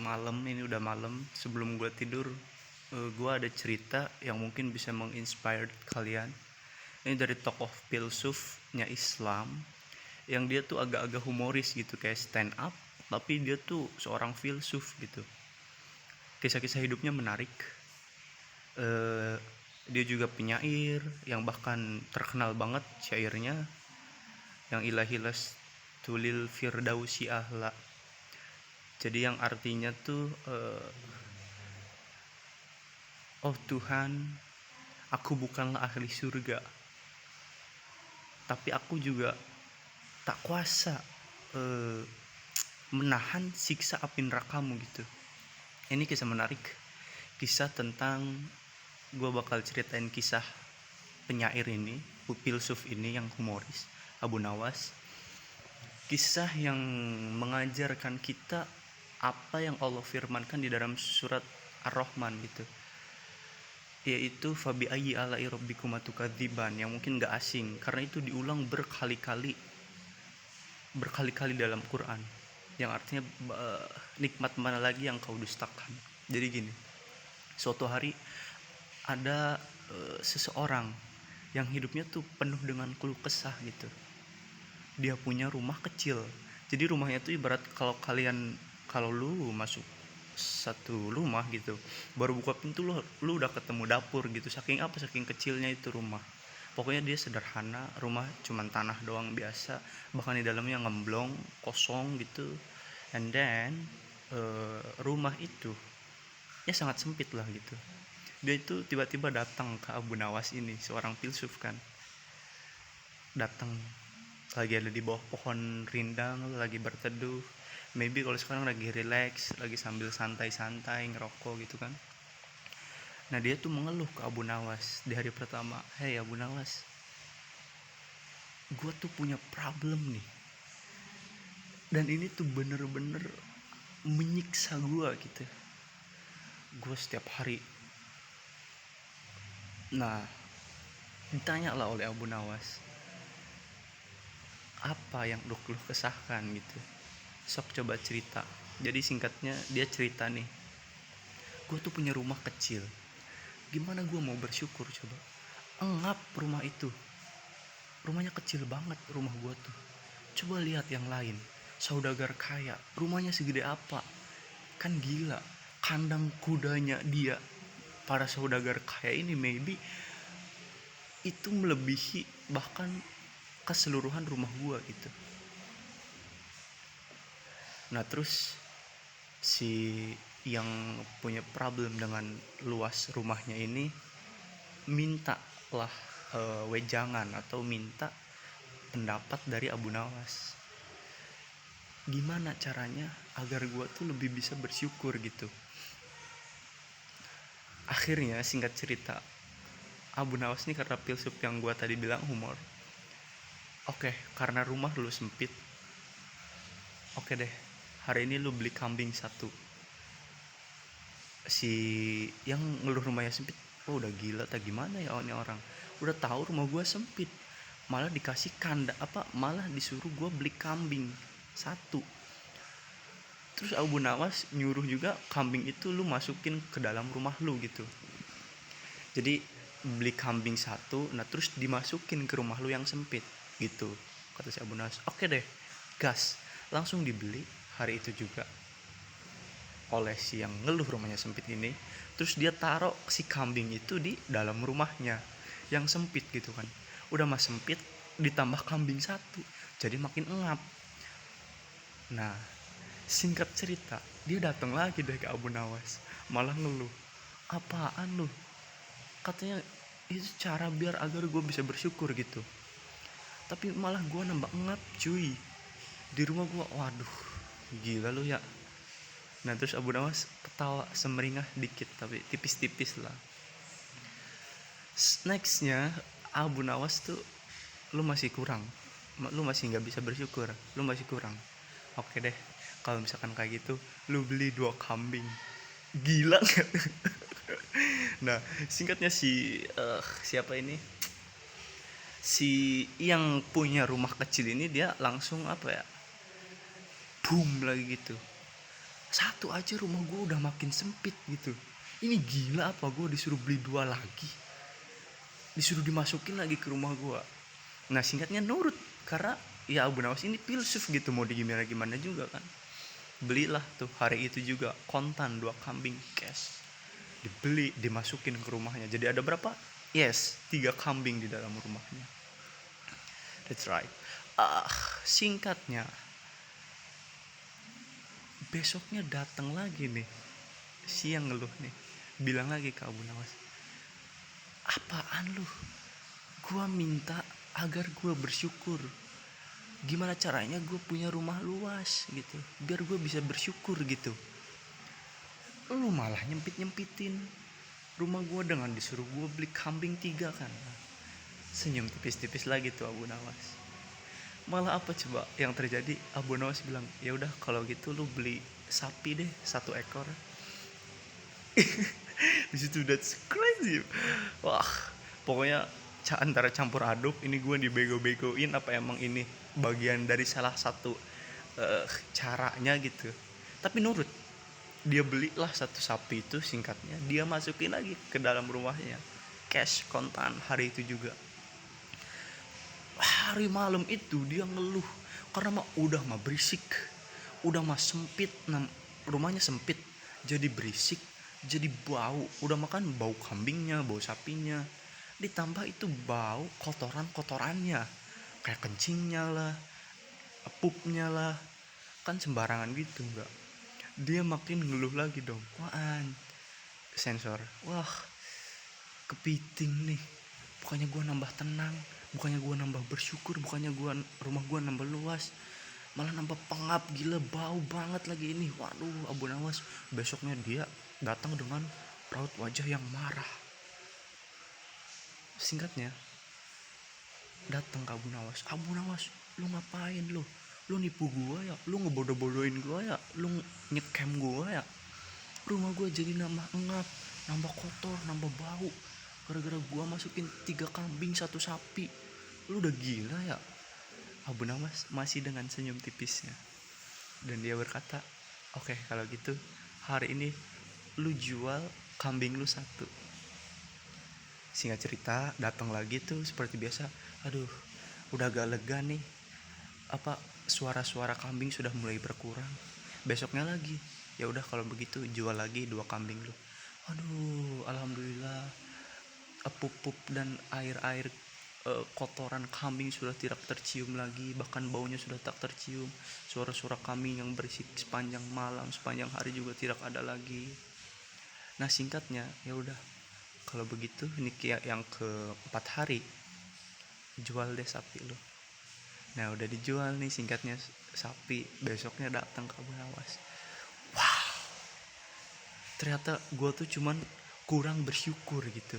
malam, ini udah malam. Sebelum gue tidur, gue ada cerita yang mungkin bisa menginspire kalian. Ini dari tokoh filsufnya Islam, yang dia tuh agak-agak humoris gitu, kayak stand up, tapi dia tuh seorang filsuf gitu. Kisah-kisah hidupnya menarik. Dia juga penyair yang bahkan terkenal banget syairnya, yang ilahilas tulil firdausi ahla. Jadi yang artinya tuh oh Tuhan, aku bukanlah ahli surga, tapi aku juga tak kuasa menahan siksa api nerakamu gitu. Ini kisah menarik, kisah tentang, gue bakal ceritain kisah penyair ini, filsuf ini yang humoris, Abu Nawas. Kisah yang mengajarkan kita apa yang Allah firmankan di dalam surat Ar-Rahman gitu, yaitu fabi ayyi ala'i rabbikuma tukadziban, yang mungkin gak asing karena itu diulang berkali-kali dalam Quran, yang artinya nikmat mana lagi yang kau dustakan. Jadi gini, suatu hari ada seseorang yang hidupnya tuh penuh dengan keluh kesah gitu. Dia punya rumah kecil, jadi rumahnya tuh ibarat kalau lu masuk satu rumah gitu, baru buka pintu lu udah ketemu dapur gitu, saking kecilnya itu rumah. Pokoknya dia sederhana, rumah cuman tanah doang biasa, bahkan di dalamnya ngemblong, kosong gitu. And then rumah itu ya sangat sempit lah gitu. Dia itu tiba-tiba datang ke Abu Nawas ini, seorang filsuf kan, datang lagi ada di bawah pohon rindang, lagi berteduh, maybe kalau sekarang lagi relax, lagi sambil santai-santai ngerokok gitu kan. Nah dia tuh mengeluh ke Abu Nawas di hari pertama, hey Abu Nawas, gue tuh punya problem nih, dan ini tuh bener-bener menyiksa gue gitu, gue setiap hari. Nah ditanya lah oleh Abu Nawas, apa yang lu keluh kesahkan gitu, sok coba cerita. Jadi singkatnya dia cerita nih, gue tuh punya rumah kecil, gimana gue mau bersyukur coba, engap rumah itu, rumahnya kecil banget rumah gue tuh. Coba lihat yang lain, saudagar kaya, rumahnya segede apa, kan gila. Kandang kudanya dia, para saudagar kaya ini, maybe itu melebihi bahkan keseluruhan rumah gue gitu. Nah terus si yang punya problem dengan luas rumahnya ini minta lah wejangan atau minta pendapat dari Abu Nawas, gimana caranya agar gue tuh lebih bisa bersyukur gitu. Akhirnya singkat cerita, Abu Nawas ini karena filsuf yang gue tadi bilang humor, oke, karena rumah lu sempit, oke deh, hari ini lu beli kambing satu. Si yang ngeluh rumahnya sempit, oh udah gila tak gimana ya ini orang, udah tahu rumah gue sempit, malah dikasih malah disuruh gue beli kambing satu. Terus Abu Nawas nyuruh juga kambing itu lu masukin ke dalam rumah lu gitu. Jadi beli kambing satu, nah terus dimasukin ke rumah lu yang sempit gitu, kata si Abu Nawas. Oke deh, gas. Langsung dibeli hari itu juga oleh si yang ngeluh rumahnya sempit ini. Terus dia taruh si kambing itu di dalam rumahnya yang sempit gitu kan. Udah mas sempit, ditambah kambing satu, jadi makin engap. Nah singkat cerita, dia datang lagi deh ke Abu Nawas, malah ngeluh, apaan lu, katanya itu cara biar agar gue bisa bersyukur gitu, tapi malah gue nambah engap cuy di rumah gue. Waduh gila lu ya. Nah terus Abu Nawas ketawa semeringah dikit, tapi tipis-tipis lah. Nextnya Abu Nawas tuh, lu masih kurang, lu masih nggak bisa bersyukur, lu masih kurang. Oke deh, kalau misalkan kayak gitu, lu beli 2 kambing. Gila gak? Nah singkatnya siapa ini, si yang punya rumah kecil ini, dia langsung boom lagi gitu, satu aja rumah gue udah makin sempit gitu. Ini gila apa gue disuruh beli 2 lagi, disuruh dimasukin lagi ke rumah gue. Nah singkatnya nurut, karena ya Abu Nawas ini filsuf gitu, mau gimana juga kan. Belilah tuh hari itu juga kontan 2 kambing cash, dibeli dimasukin ke rumahnya. Jadi ada berapa? Yes, 3 kambing di dalam rumahnya. That's right. Singkatnya besoknya datang lagi nih, siang ngeluh nih, bilang lagi ke Abu Nawas, apaan lu, gua minta agar gua bersyukur, gimana caranya gue punya rumah luas gitu biar gue bisa bersyukur gitu, lu malah nyempitin rumah gue dengan disuruh gue beli kambing 3 kan. Senyum tipis-tipis lagi tuh Abu Nawas. Malah apa coba yang terjadi? Abu Nawas bilang, ya udah kalau gitu lu beli sapi deh 1 ekor. Di situ that's crazy. Wah, pokoknya antara campur aduk, ini gue dibego-begoin apa emang ini bagian dari salah satu caranya gitu. Tapi nurut, dia belilah 1 sapi itu, singkatnya dia masukin lagi ke dalam rumahnya, cash kontan hari itu juga. Hari malam itu dia ngeluh karena udah berisik, udah sempit, rumahnya sempit, jadi berisik, jadi bau, udah makan bau kambingnya, bau sapinya, ditambah itu bau kotorannya, kayak kencingnya lah, pupnya lah, kan sembarangan gitu enggak. Dia makin ngeluh lagi dong, sensor, wah kepiting nih, bukannya gue nambah tenang, bukannya gue nambah bersyukur, bukannya rumah gue nambah luas, malah nambah pengap, gila bau banget lagi ini. Waduh, Abu Nawas besoknya dia datang dengan raut wajah yang marah. Singkatnya datang ke Abu Nawas, lu ngapain lu nipu gua ya, lu ngebodoh-bodohin gua ya, lu nyekem gua ya, rumah gua jadi nambah engap, nambah kotor, nambah bau gara-gara gua masukin 3 kambing 1 sapi, lu udah gila ya. Abu Nawas masih dengan senyum tipisnya, dan dia berkata, oke, kalau gitu hari ini lu jual kambing lu 1. Singkat cerita datang lagi tuh seperti biasa, aduh udah agak lega nih, suara-suara kambing sudah mulai berkurang. Besoknya lagi, ya udah kalau begitu jual lagi 2 kambing lu. Aduh, alhamdulillah, pup dan air kotoran kambing sudah tidak tercium lagi, bahkan baunya sudah tak tercium. Suara-suara kambing yang berisik sepanjang malam, sepanjang hari juga tidak ada lagi. Nah singkatnya, ya udah kalau begitu ini yang ke-4 hari, jual deh sapi lu. Nah udah dijual nih, singkatnya sapi. Besoknya datang ke Abu Nawas, wow, ternyata gue tuh cuman kurang bersyukur gitu,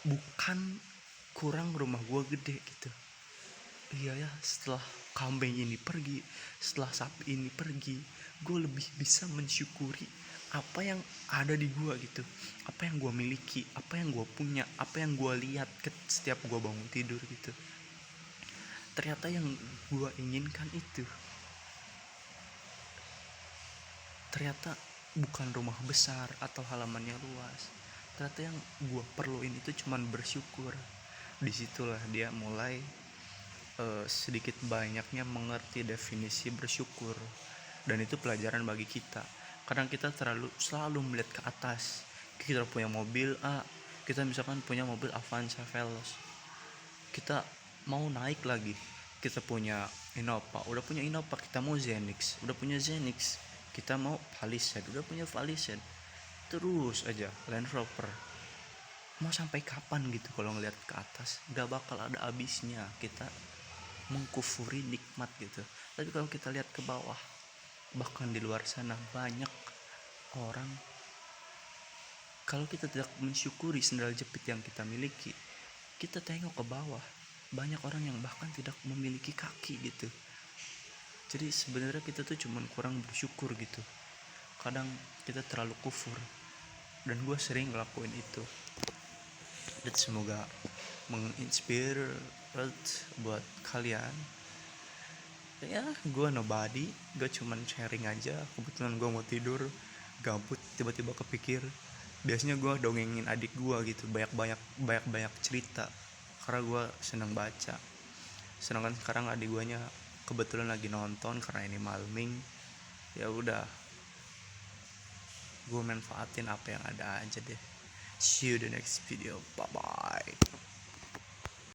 bukan kurang rumah gue gede gitu. Iya ya, setelah kambing ini pergi, setelah sapi ini pergi, gue lebih bisa mensyukuri apa yang ada di gue gitu, apa yang gue miliki, apa yang gue punya, apa yang gue lihat setiap gue bangun tidur gitu. Ternyata yang gue inginkan itu ternyata bukan rumah besar atau halamannya luas. Ternyata yang gue perluin itu cuman bersyukur. Disitulah dia mulai sedikit banyaknya mengerti definisi bersyukur, dan itu pelajaran bagi kita. Kadang kita selalu melihat ke atas. Kita punya mobil A, kita misalkan punya mobil Avanza Veloz, kita mau naik lagi, kita punya Innova, udah punya Innova, kita mau Zenix, udah punya Zenix, kita mau Palisade, udah punya Palisade, terus aja Land Rover. Mau sampai kapan gitu kalau ngelihat ke atas? Gak bakal ada habisnya kita mengkufuri nikmat gitu. Tapi kalau kita lihat ke bawah, bahkan di luar sana banyak orang, kalau kita tidak mensyukuri sendal jepit yang kita miliki, kita tengok ke bawah, banyak orang yang bahkan tidak memiliki kaki gitu. Jadi sebenarnya kita tuh cuman kurang bersyukur gitu. Kadang kita terlalu kufur, dan gue sering ngelakuin itu. Dan semoga menginspirasi buat kalian Ya gue nobody, gue cuman sharing aja. Kebetulan gue mau tidur, gabut, tiba-tiba kepikir. Biasanya gue dongengin adik gue gitu, banyak cerita, karena gue seneng baca. Sedangkan sekarang adik guanya kebetulan lagi nonton karena ini malming. Ya udah, gue manfaatin apa yang ada aja deh. See you the next video, bye bye.